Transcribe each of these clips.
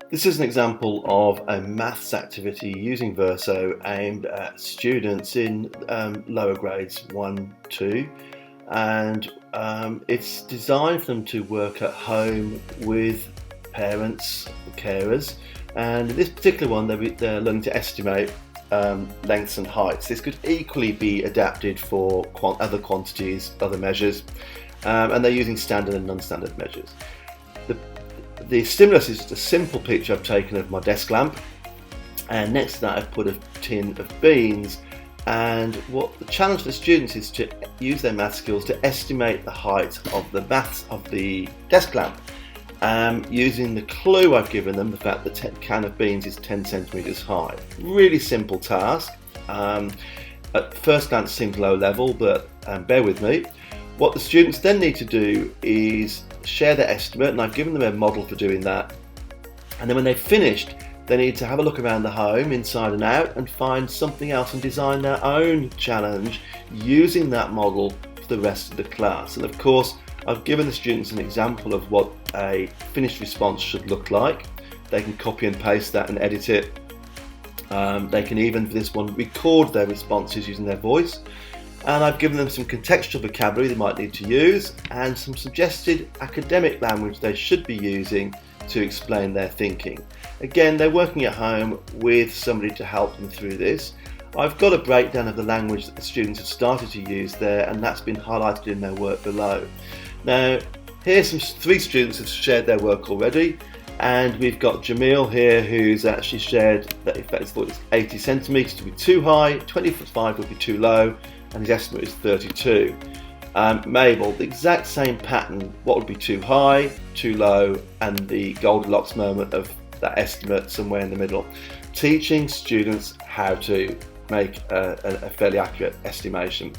This is an example of a maths activity using Verso aimed at students in lower grades 1, 2, and it's designed for them to work at home with parents, carers, and in this particular one they're learning to estimate lengths and heights. This could equally be adapted for other quantities, other measures, and they're using standard and non-standard measures. The stimulus is just a simple picture I've taken of my desk lamp, and next to that I've put a tin of beans, and what the challenge for the students is to use their math skills to estimate the height of the desk lamp, using the clue I've given them, the fact that the can of beans is 10 centimetres high. Really simple task. At first glance seems low level, but bear with me. What the students then need to do is share their estimate, and I've given them a model for doing that. And then when they've finished, they need to have a look around the home, inside and out, and find something else and design their own challenge using that model for the rest of the class. And of course, I've given the students an example of what a finished response should look like. They can copy and paste that and edit it. They can even, for this one, record their responses using their voice. And I've given them some contextual vocabulary they might need to use and some suggested academic language they should be using to explain their thinking. Again, they're working at home with somebody to help them through this. I've got a breakdown of the language that the students have started to use there, and that's been highlighted in their work below. Now, here's three students have shared their work already, and we've got Jamil here who's actually shared that if he thought it's 80 centimetres would be too high, 25 would be too low, and his estimate is 32. Mabel, the exact same pattern, what would be too high, too low, and the Goldilocks moment of that estimate somewhere in the middle. Teaching students how to make a fairly accurate estimation.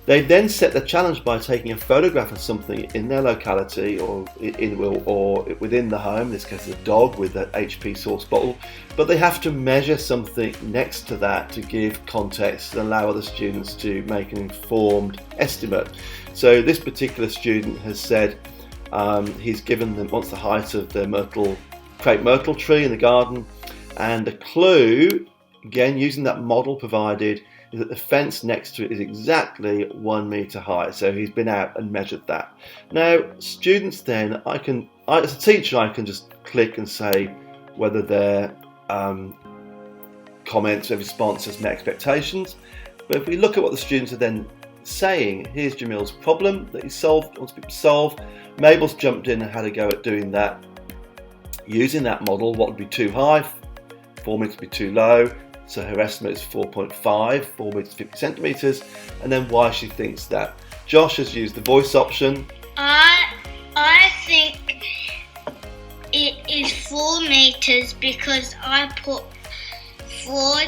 They then set the challenge by taking a photograph of something in their locality or within the home, in this case a dog with an HP sauce bottle, but they have to measure something next to that to give context and allow other students to make an informed estimate. So this particular student has said he's given them wants the height of the crepe myrtle tree in the garden, and the clue, again using that model provided, is that the fence next to it is exactly 1 metre high. So he's been out and measured that. Now, students then, as a teacher, I can just click and say whether their comments or responses met expectations. But if we look at what the students are then saying, here's Jamil's problem that he wants people to solve. Mabel's jumped in and had a go at doing that using that model. What would be too high? 4 metres would be too low. So her estimate is 4.5, 4 metres 50 centimetres, and then why she thinks that. Josh has used the voice option. I think it is 4 metres because I put 4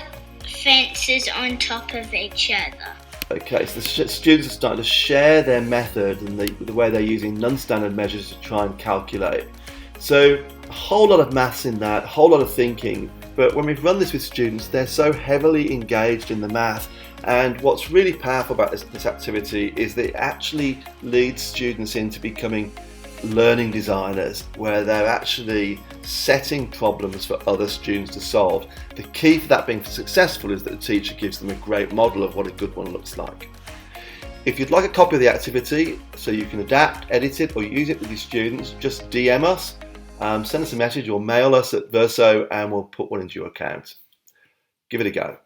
fences on top of each other. Okay, so the students are starting to share their method and the way they're using non-standard measures to try and calculate. So a whole lot of maths in that, a whole lot of thinking. But when we've run this with students, they're so heavily engaged in the math, and what's really powerful about this activity is that it actually leads students into becoming learning designers, where they're actually setting problems for other students to solve. The key for that being successful is that the teacher gives them a great model of what a good one looks like. If you'd like a copy of the activity so you can adapt, edit it, or use it with your students, just DM us. Send us a message or mail us at Verso and we'll put one into your account. Give it a go.